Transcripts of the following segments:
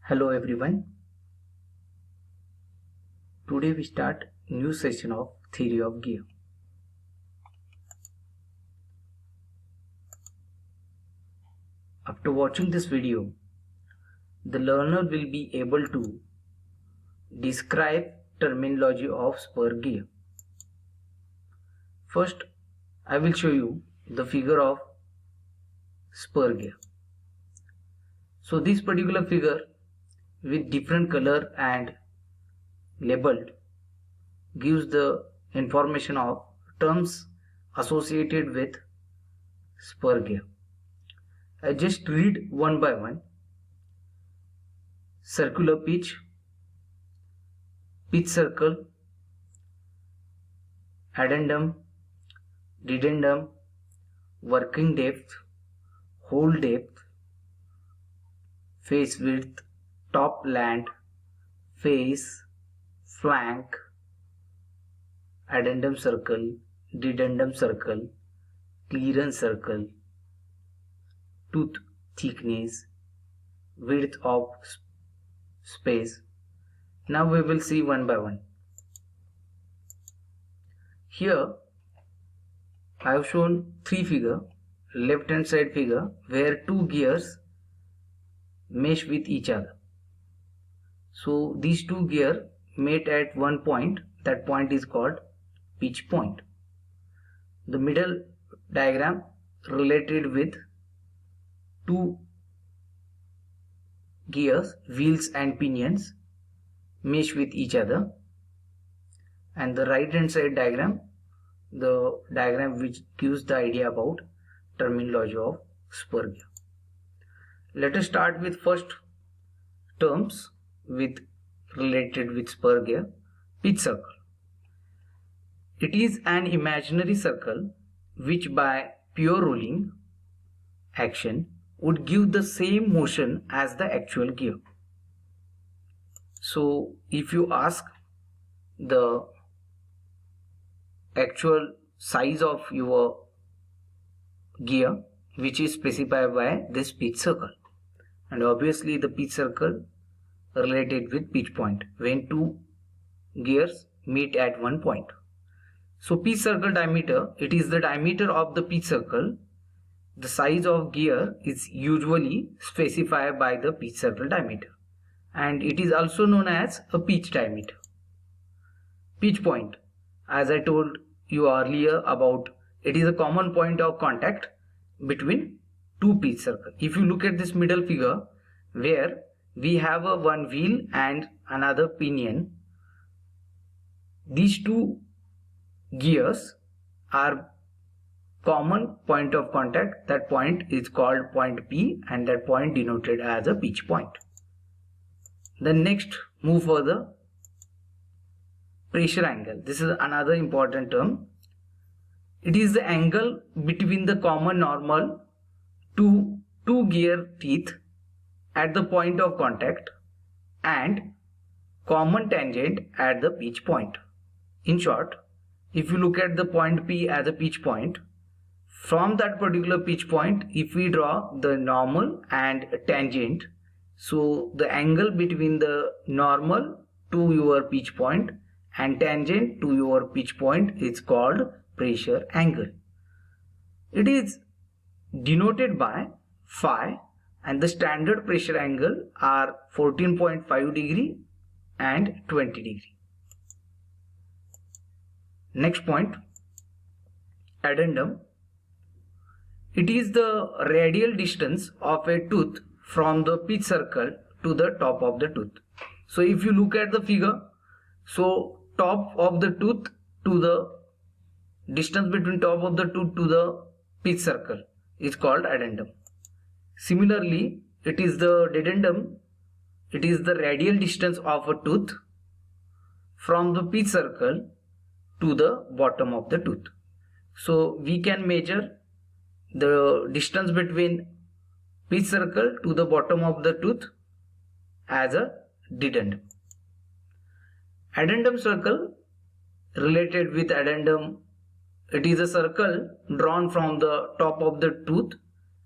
Hello everyone. Today we start new session of theory of gear. After watching this video, the learner will be able to describe terminology of spur gear. First, I will show you the figure of spur gear. So this particular figure with different color and labeled gives the information of terms associated with spur gear. I just read one by one. Circular pitch, pitch circle, addendum, dedendum, working depth, hole depth, face width, top land, face, flank, addendum circle, dedendum circle, clearance circle, tooth thickness, width of space. Now we will see one by one. Here I have shown three figure, left hand side figure where two gears mesh with each other. So these two gears meet at one point, that point is called pitch point. The middle diagram related with two gears, wheels and pinions mesh with each other, and the right hand side diagram, the diagram which gives the idea about terminology of spur gear. Let us start with first terms related with spur gear. Pitch circle. It is an imaginary circle which by pure rolling action would give the same motion as the actual gear. So if you ask the actual size of your gear, which is specified by this pitch circle, and obviously the pitch circle related with pitch point when two gears meet at one point. So pitch circle diameter, it is the diameter of the pitch circle. The size of gear is usually specified by the pitch circle diameter, and it is also known as a pitch diameter. Pitch point, as I told you earlier about, it is a common point of contact between two pitch circles. If you look at this middle figure where we have a one wheel and another pinion, these two gears are common point of contact. That point is called point P, and that point denoted as a pitch point. Then next, move further. Pressure angle. This is another important term. It is the angle between the common normal to two gear teeth at the point of contact and common tangent at the pitch point. In short, if you look at the point P as a pitch point, from that particular pitch point, if we draw the normal and tangent, so the angle between the normal to your pitch point and tangent to your pitch point is called pressure angle. It is denoted by phi, and the standard pressure angle are 14.5 degree and 20 degree. Next point, addendum. It is the radial distance of a tooth from the pitch circle to the top of the tooth. So if you look at the figure, so top of the tooth to the distance between top of the tooth to the pitch circle is called addendum. Similarly, it is the dedendum. It is the radial distance of a tooth from the pitch circle to the bottom of the tooth. So we can measure the distance between pitch circle to the bottom of the tooth as a dedendum. Addendum circle, related with addendum, it is a circle drawn from the top of the tooth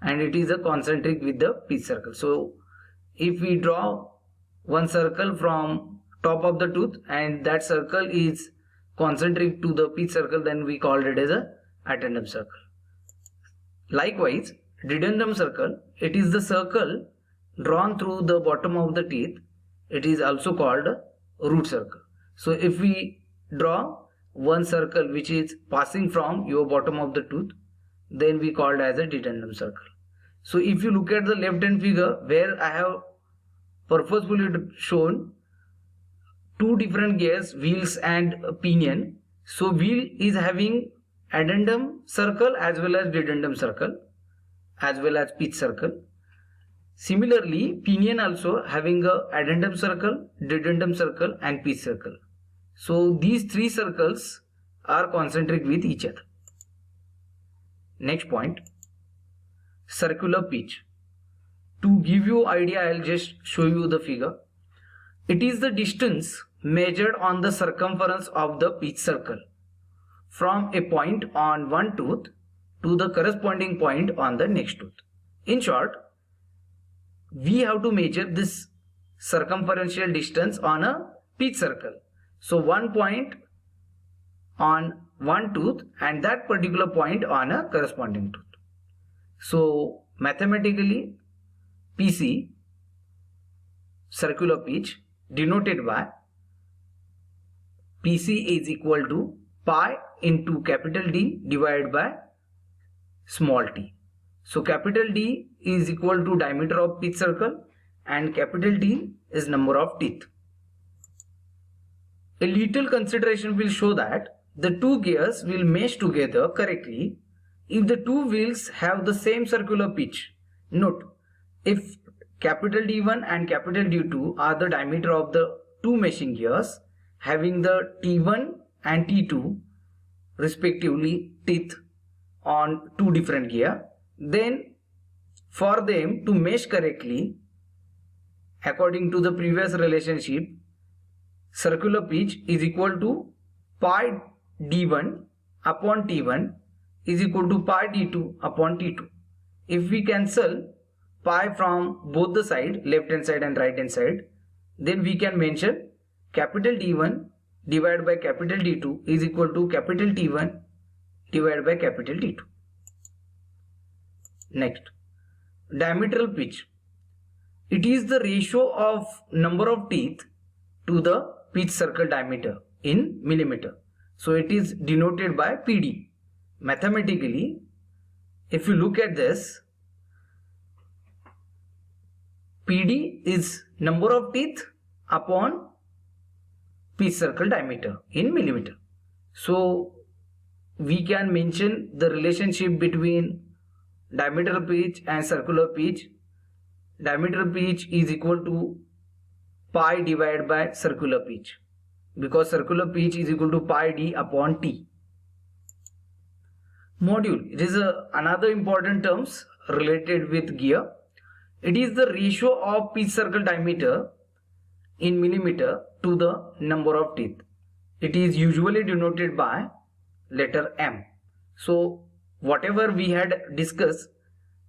and it is a concentric with the pitch circle. So if we draw one circle from top of the tooth, and that circle is concentric to the pitch circle, then we called it as a addendum circle. Likewise, dedendum circle, it is the circle drawn through the bottom of the teeth. It is also called a root circle. So if we draw one circle which is passing from your bottom of the tooth, then we called as a dedendum circle. So if you look at the left hand figure, where I have purposefully shown two different gears, wheels and pinion. So wheel is having addendum circle as well as dedendum circle as well as pitch circle. Similarly, pinion also having a addendum circle, dedendum circle and pitch circle. So these three circles are concentric with each other. Next point, circular pitch. To give you idea, I'll just show you the figure. It is the distance measured on the circumference of the pitch circle from a point on one tooth to the corresponding point on the next tooth. In short, we have to measure this circumferential distance on a pitch circle. So one point on one tooth and that particular point on a corresponding tooth. So mathematically, PC, circular pitch, denoted by PC is equal to pi into capital D divided by small t. So capital D is equal to diameter of pitch circle and capital T is number of teeth. A little consideration will show that the two gears will mesh together correctly if the two wheels have the same circular pitch. Note, if capital D1 and capital D2 are the diameter of the two meshing gears having the T1 and T2 respectively teeth on two different gear, then for them to mesh correctly according to the previous relationship, circular pitch is equal to pi D1 upon T1 is equal to pi D2 upon T2. If we cancel pi from both the side, left hand side and right hand side, then we can mention capital D1 divided by capital D2 is equal to capital T1 divided by capital T2. Next, diametral pitch. It is the ratio of number of teeth to the pitch circle diameter in millimeter. So it is denoted by PD. Mathematically, if you look at this, PD is number of teeth upon pitch circle diameter in millimeter. So we can mention the relationship between diametral pitch and circular pitch. Diametral pitch is equal to pi divided by circular pitch, because circular pitch is equal to pi d upon t. Module, it is another important terms related with gear. It is the ratio of pitch circle diameter in millimeter to the number of teeth. It is usually denoted by letter M. So whatever we had discussed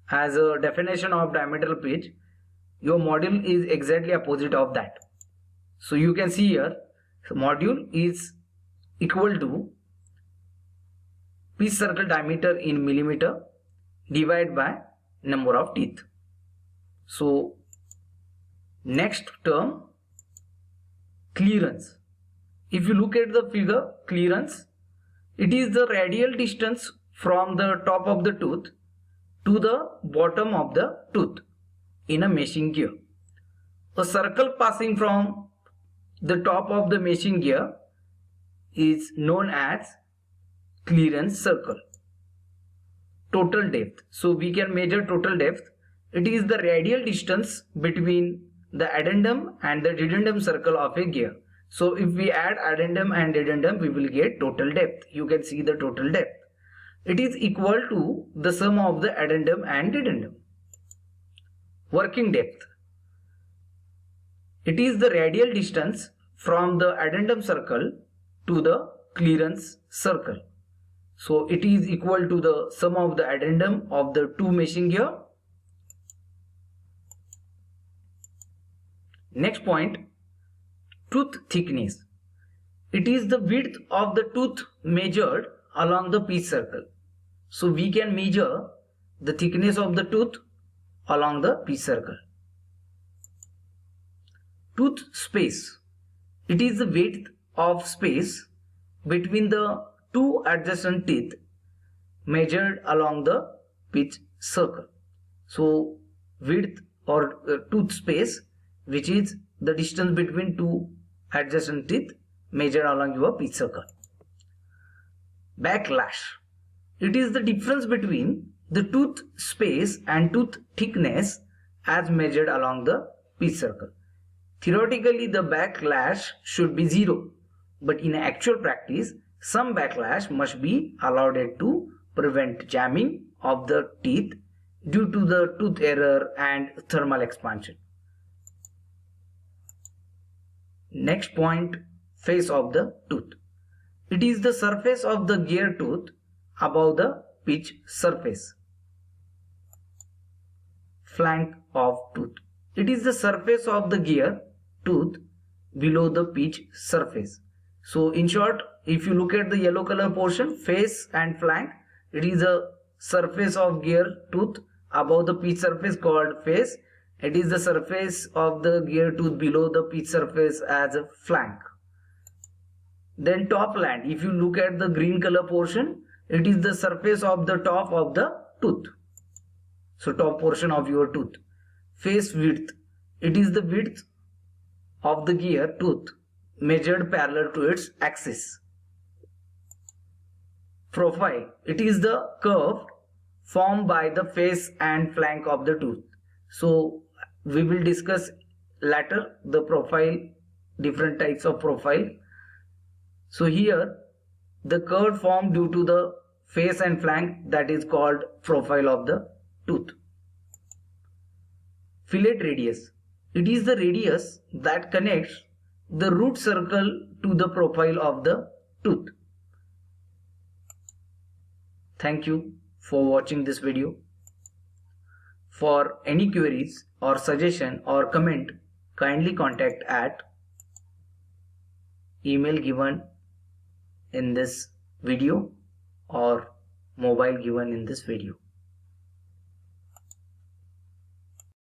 as a definition of diametral pitch, your module is exactly opposite of that. So you can see here, module is equal to pitch circle diameter in millimeter divided by number of teeth. So next term, clearance. If you look at the figure, clearance, it is the radial distance from the top of the tooth to the bottom of the tooth in a meshing gear. A circle passing from the top of the meshing gear is known as clearance circle. Total depth. So we can measure total depth. It is the radial distance between the addendum and the dedendum circle of a gear. So if we add addendum and dedendum, we will get total depth. You can see the total depth. It is equal to the sum of the addendum and dedendum. Working depth. It is the radial distance from the addendum circle to the clearance circle. So it is equal to the sum of the addendum of the two meshing gear. Next point, tooth thickness. It is the width of the tooth measured along the pitch circle. So we can measure the thickness of the tooth along the pitch circle. Tooth space. It is the width of space between the two adjacent teeth measured along the pitch circle. So width or tooth space, which is the distance between two adjacent teeth measured along your pitch circle. Backlash. It is the difference between the tooth space and tooth thickness as measured along the pitch circle. Theoretically, the backlash should be 0, but in actual practice, some backlash must be allowed to prevent jamming of the teeth due to the tooth error and thermal expansion. Next point, face of the tooth. It is the surface of the gear tooth above the pitch surface. Flank of tooth. It is the surface of the gear tooth below the pitch surface. So in short, if you look at the yellow color portion, face and flank, it is a surface of gear tooth above the pitch surface called face. It is the surface of the gear tooth below the pitch surface as a flank. Then topland, if you look at the green color portion, it is the surface of the top of the tooth. So top portion of your tooth. Face width, it is the width of the gear tooth measured parallel to its axis. Profile, it is the curve formed by the face and flank of the tooth. So we will discuss later the profile, different types of profile. So here the curve formed due to the face and flank, that is called profile of the tooth. Fillet radius, it is the radius that connects the root circle to the profile of the tooth. Thank you for watching this video. For any queries or suggestion or comment, kindly contact at email given in this video or mobile given in this video.